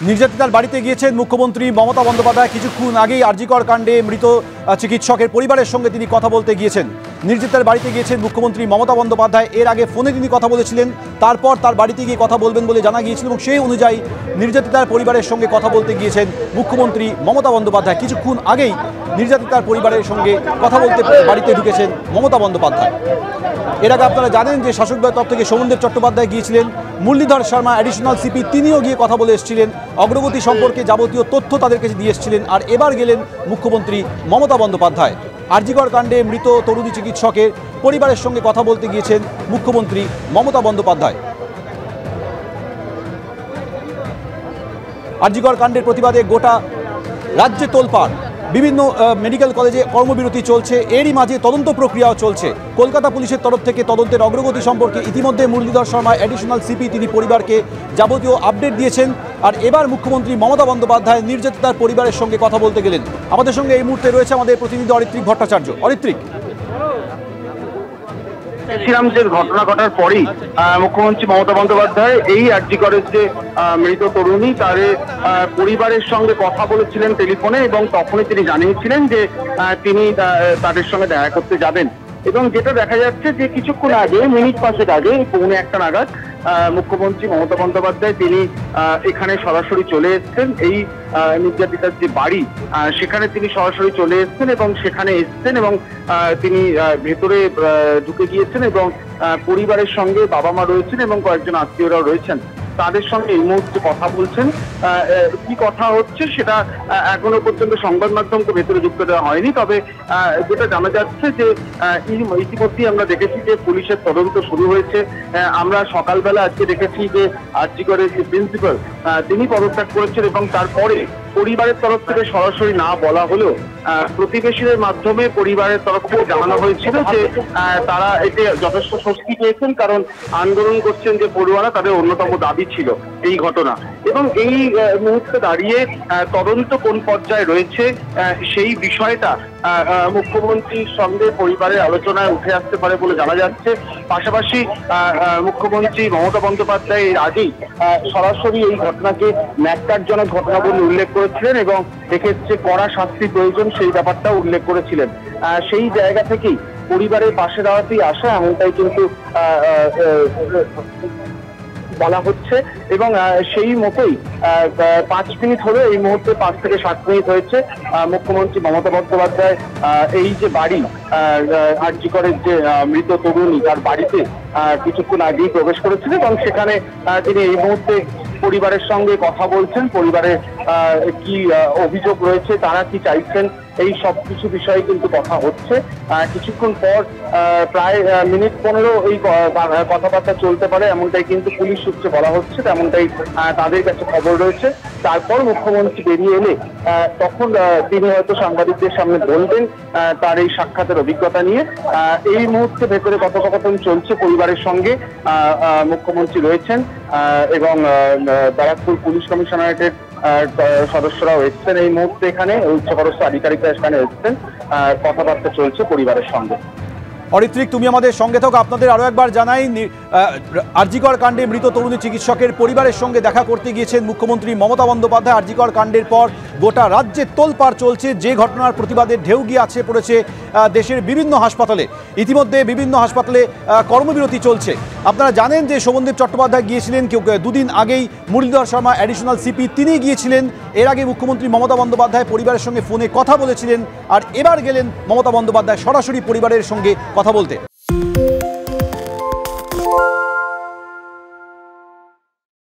নির্যাতিতার বাড়িতে গিয়েছেন মুখ্যমন্ত্রী মমতা বন্দ্যোপাধ্যায়। কিছুক্ষণ আগেই আরজিকর কাণ্ডে মৃত চিকিৎসকের পরিবারের সঙ্গে তিনি কথা বলতে গিয়েছেন। নির্যাতিতার বাড়িতে গিয়েছেন মুখ্যমন্ত্রী মমতা বন্দ্যোপাধ্যায়। এর আগে ফোনে তিনি কথা বলেছিলেন, তারপর তার বাড়িতে গিয়ে কথা বলবেন বলে জানা গিয়েছিল এবং সেই অনুযায়ী নির্যাতিতার পরিবারের সঙ্গে কথা বলতে গিয়েছেন মুখ্যমন্ত্রী মমতা বন্দ্যোপাধ্যায়। কিছুক্ষণ আগেই নির্যাতিতার পরিবারের সঙ্গে কথা বলতে বাড়িতে ঢুকেছেন মমতা বন্দ্যোপাধ্যায়। এর আগে আপনারা জানেন যে শাসক দলের তরফ থেকে সৌমেন্দ্র চট্টোপাধ্যায় গিয়েছিলেন, মুরলীধর শর্মা অ্যাডিশনাল সিপি তিনিও গিয়ে কথা বলে এসেছিলেন, অগ্রগতি সম্পর্কে যাবতীয় তথ্য তাদের কাছে দিয়ে এসেছিলেন। আর এবার গেলেন মুখ্যমন্ত্রী মমতা বন্দ্যোপাধ্যায়। আরজিকর কাণ্ডে মৃত তরুণী চিকিৎসকের পরিবারের সঙ্গে কথা বলতে গিয়েছেন মুখ্যমন্ত্রী মমতা বন্দ্যোপাধ্যায়। আরজিকর কাণ্ডের প্রতিবাদে গোটা রাজ্যে তোলপাড়, বিভিন্ন মেডিকেল কলেজে কর্মবিরতি চলছে। এরই মাঝে তদন্ত প্রক্রিয়াও চলছে। কলকাতা পুলিশের তরফ থেকে তদন্তের অগ্রগতি সম্পর্কে ইতিমধ্যে মুরলীধর শর্মা অ্যাডিশনাল সিপি তিনি পরিবারকে যাবতীয় আপডেট দিয়েছেন। আর এবার মুখ্যমন্ত্রী মমতা বন্দ্যোপাধ্যায় নির্যাতিতার পরিবারের সঙ্গে কথা বলতে গেলেন। আমাদের সঙ্গে এই মুহূর্তে রয়েছে আমাদের প্রতিনিধি অরিত্রিক ভট্টাচার্য। অরিত্রিক, যে ঘটনা ঘটার পরেই মুখ্যমন্ত্রী মমতা বন্দ্যোপাধ্যায় এই আরজিকরের যে মৃত তরুণী তার পরিবারের সঙ্গে কথা বলেছিলেন টেলিফোনে, এবং তখনই তিনি জানিয়েছিলেন যে তিনি তাদের সঙ্গে দেখা করতে যাবেন। এবং যেটা দেখা যাচ্ছে যে কিছুক্ষণ আগে, মিনিট পাঁচেক আগে, 1:45 নাগাদ মুখ্যমন্ত্রী মমতা বন্দ্যোপাধ্যায় তিনি এখানে সরাসরি চলে এসেছেন। এই নির্যাতিতার যে বাড়ি সেখানে তিনি সরাসরি চলে এসেছেন এবং সেখানে এসেছেন এবং তিনি ভেতরে ঢুকে গিয়েছেন এবং পরিবারের সঙ্গে বাবা মা রয়েছেন এবং কয়েকজন আত্মীয়রাও রয়েছেন, তাদের সঙ্গে এই মুহূর্তে কথা বলছেন। কি কথা হচ্ছে সেটা এখনো পর্যন্ত সংবাদ মাধ্যমকে ভেতরে যুক্ত দেওয়া হয়নি। তবে যেটা জানা যাচ্ছে যে ইতিমধ্যেই আমরা দেখেছি যে পুলিশের তদন্ত শুরু হয়েছে। আমরা সকালবেলা আজকে দেখেছি যে আরজিকরের যে প্রিন্সিপাল তিনি পদত্যাগ করেছেন এবং তারপরে পরিবারের তরফ থেকে সরাসরি না বলা হলেও প্রতিবেশীদের মাধ্যমে পরিবারের তরফ থেকে জানানো হয়েছিল যে তারা এতে যথেষ্ট স্বস্তি পেয়েছেন, কারণ আন্দোলন করছেন যে পড়ুয়ারা, তাদের অন্যতম দাবি ছিল এই ঘটনা। এবং এই মুহূর্তে দাঁড়িয়ে তদন্ত কোন পর্যায়ে রয়েছে সেই বিষয়টা মুখ্যমন্ত্রীর সঙ্গে পরিবারের আলোচনায় উঠে আসতে পারে বলে জানা যাচ্ছে। পাশাপাশি মুখ্যমন্ত্রী মমতা বন্দ্যোপাধ্যায় এর আগেই সরাসরি এই ঘটনাকে ন্যাক্কারজনক ঘটনা বলে উল্লেখ করেছিলেন এবং এক্ষেত্রে কড়া শাস্তি প্রয়োজন সেই ব্যাপারটাও উল্লেখ করেছিলেন। সেই জায়গা থেকেই পরিবারের পাশে দাঁড়াতেই আসা, এমনটাই কিন্তু বলা হচ্ছে। এবং সেই মতোই 5 মিনিট হলো, এই মুহূর্তে 5 থেকে 7 মিনিট হয়েছে মুখ্যমন্ত্রী মমতা বন্দ্যোপাধ্যায় এই যে বাড়ি আরজিকরের যে মৃত তরুণী তার বাড়িতে কিছুক্ষণ আগেই প্রবেশ করেছিলেন এবং সেখানে তিনি এই মুহূর্তে পরিবারের সঙ্গে কথা বলছেন। পরিবারের কি অভিযোগ রয়েছে, তারা কি চাইছেন, এই সব কিছু বিষয়ে কিন্তু কথা হচ্ছে। কিছুক্ষণ পর প্রায় মিনিট 15 এই কথাবার্তা চলতে পারে, এমনটাই কিন্তু পুলিশ সূত্রে বলা হচ্ছে, তেমনটাই তাদের কাছে খবর রয়েছে। তারপর মুখ্যমন্ত্রী বেরিয়ে এলে তখন তিনি হয়তো সাংবাদিকদের সামনে বলবেন তার এই সাক্ষাতের অভিজ্ঞতা নিয়ে। এই মুহূর্তে ভেতরে কথোপকথন চলছে পরিবারের সঙ্গে, মুখ্যমন্ত্রী রয়েছেন এবং ব্যারাকপুর পুলিশ কমিশনারেটের সদস্যরাও এসছেন। এই মুহূর্তে এখানে উচ্চপদস্থ আধিকারিকরা এখানে এসছেন, কথাবার্তা চলছে পরিবারের সঙ্গে। অরিত্রিক, তুমি আমাদের সঙ্গে থাকো। আপনাদের আরও একবার জানাই, আরজিকর কাণ্ডে মৃত তরুণী চিকিৎসকের পরিবারের সঙ্গে দেখা করতে গিয়েছেন মুখ্যমন্ত্রী মমতা বন্দ্যোপাধ্যায়। আরজিকর কাণ্ডের পর গোটা রাজ্যে তোলপাড় চলছে। যে ঘটনার প্রতিবাদে ঢেউ গিয়ে আছে পড়েছে দেশের বিভিন্ন হাসপাতালে। ইতিমধ্যে বিভিন্ন হাসপাতালে কর্মবিরতি চলছে। আপনারা জানেন যে সৌমেন্দ্র চট্টোপাধ্যায় গিয়েছিলেন, দুদিন আগেই মুরলীধর শর্মা অ্যাডিশনাল সিপি তিনি গিয়েছিলেন। এর আগে মুখ্যমন্ত্রী মমতা বন্দ্যোপাধ্যায় পরিবারের সঙ্গে ফোনে কথা বলেছিলেন। আর এবার গেলেন মমতা বন্দ্যোপাধ্যায় সরাসরি পরিবারের সঙ্গে কথা বলতে।